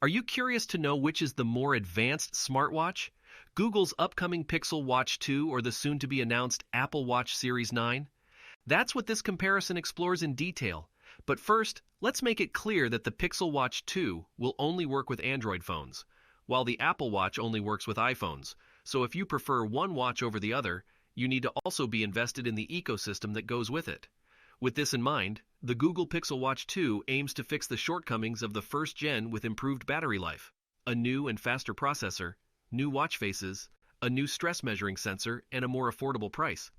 Are you curious to know which is the more advanced smartwatch? Google's upcoming Pixel Watch 2 or the soon-to-be announced Apple Watch Series 9? That's what this comparison explores in detail. But first, let's make it clear that the Pixel Watch 2 will only work with Android phones, while the Apple Watch only works with iPhones. So if you prefer one watch over the other, you need to also be invested in the ecosystem that goes with it. With this in mind, the Google Pixel Watch 2 aims to fix the shortcomings of the first gen with improved battery life, a new and faster processor, new watch faces, a new stress measuring sensor, and a more affordable price.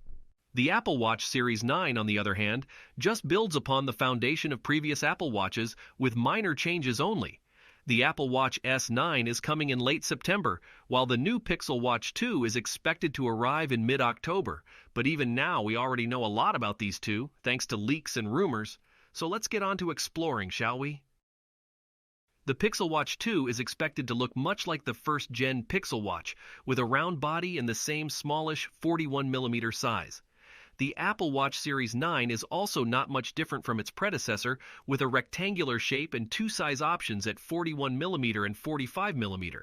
The Apple Watch Series 9, on the other hand, just builds upon the foundation of previous Apple Watches with minor changes only. The Apple Watch S9 is coming in late September, while the new Pixel Watch 2 is expected to arrive in mid-October. But even now, we already know a lot about these two, thanks to leaks and rumors. So let's get on to exploring, shall we? The Pixel Watch 2 is expected to look much like the first-gen Pixel Watch, with a round body and the same smallish 41mm size. The Apple Watch Series 9 is also not much different from its predecessor, with a rectangular shape and two size options at 41mm and 45mm.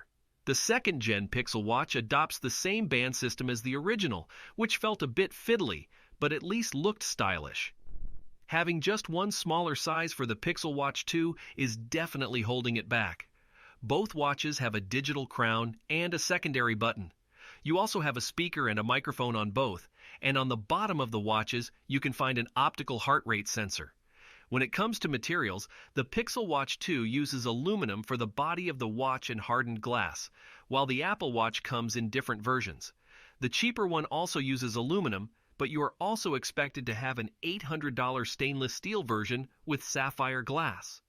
The second-gen Pixel Watch adopts the same band system as the original, which felt a bit fiddly, but at least looked stylish. Having just one smaller size for the Pixel Watch 2 is definitely holding it back. Both watches have a digital crown and a secondary button. You also have a speaker and a microphone on both, and on the bottom of the watches, you can find an optical heart rate sensor. When it comes to materials, the Pixel Watch 2 uses aluminum for the body of the watch and hardened glass, while the Apple Watch comes in different versions. The cheaper one also uses aluminum, but you are also expected to have an $800 stainless steel version with sapphire glass.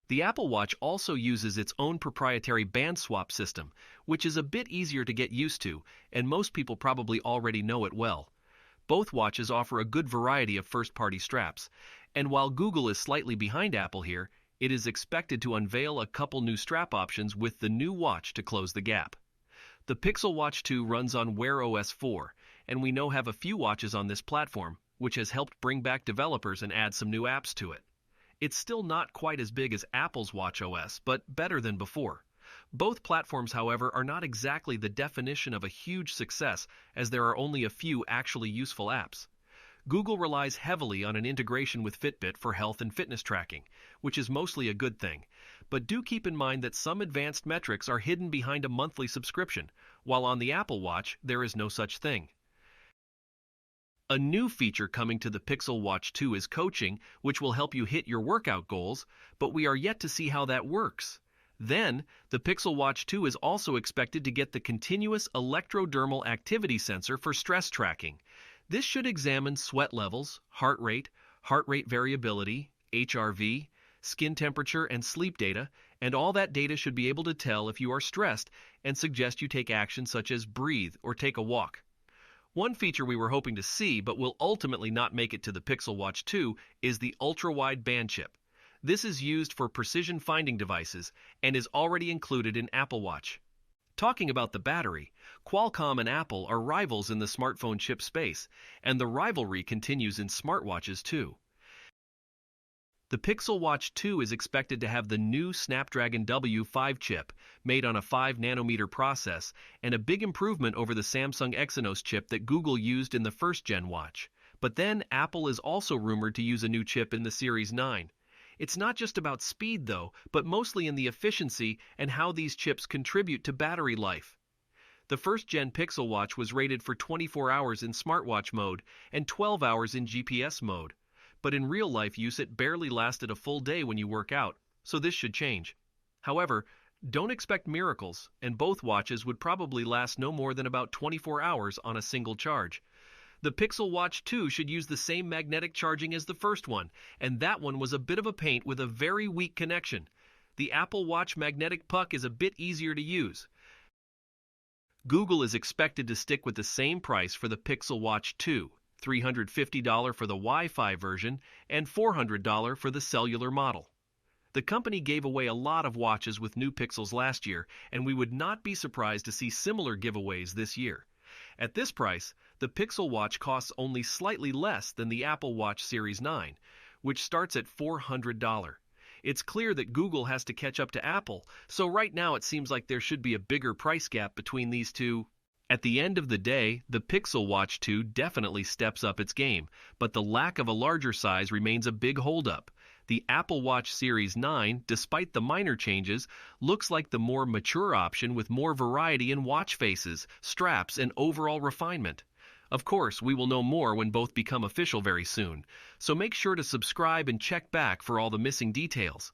The Apple Watch also uses its own proprietary band swap system, which is a bit easier to get used to, and most people probably already know it well. Both watches offer a good variety of first-party straps, and while Google is slightly behind Apple here, it is expected to unveil a couple new strap options with the new watch to close the gap. The Pixel Watch 2 runs on Wear OS 4, and we know have a few watches on this platform, which has helped bring back developers and add some new apps to it. It's still not quite as big as Apple's watchOS, but better than before. Both platforms, however, are not exactly the definition of a huge success, as there are only a few actually useful apps. Google relies heavily on an integration with Fitbit for health and fitness tracking, which is mostly a good thing. But do keep in mind that some advanced metrics are hidden behind a monthly subscription, while on the Apple Watch, there is no such thing. A new feature coming to the Pixel Watch 2 is coaching, which will help you hit your workout goals, but we are yet to see how that works. Then, the Pixel Watch 2 is also expected to get the continuous electrodermal activity sensor for stress tracking. This should examine sweat levels, heart rate variability, HRV, skin temperature, and sleep data, and all that data should be able to tell if you are stressed and suggest you take action such as breathe or take a walk. One feature we were hoping to see but will ultimately not make it to the Pixel Watch 2 is the ultra-wide band chip. This is used for precision finding devices and is already included in Apple Watch. Talking about the battery, Qualcomm and Apple are rivals in the smartphone chip space, and the rivalry continues in smartwatches too. The Pixel Watch 2 is expected to have the new Snapdragon W5 chip, made on a 5nm process, and a big improvement over the Samsung Exynos chip that Google used in the first-gen watch. But then Apple is also rumored to use a new chip in the Series 9. It's not just about speed though, but mostly in the efficiency and how these chips contribute to battery life. The first-gen Pixel Watch was rated for 24 hours in smartwatch mode and 12 hours in GPS mode. But in real-life use it barely lasted a full day when you work out, so this should change. However, don't expect miracles, and both watches would probably last no more than about 24 hours on a single charge. The Pixel Watch 2 should use the same magnetic charging as the first one, and that one was a bit of a pain with a very weak connection. The Apple Watch magnetic puck is a bit easier to use. Google is expected to stick with the same price for the Pixel Watch 2. $350 for the Wi-Fi version, and $400 for the cellular model. The company gave away a lot of watches with new Pixels last year, and we would not be surprised to see similar giveaways this year. At this price, the Pixel Watch costs only slightly less than the Apple Watch Series 9, which starts at $400. It's clear that Google has to catch up to Apple, so right now it seems like there should be a bigger price gap between these two. At the end of the day, the Pixel Watch 2 definitely steps up its game, but the lack of a larger size remains a big holdup. The Apple Watch Series 9, despite the minor changes, looks like the more mature option with more variety in watch faces, straps, and overall refinement. Of course, we will know more when both become official very soon, so make sure to subscribe and check back for all the missing details.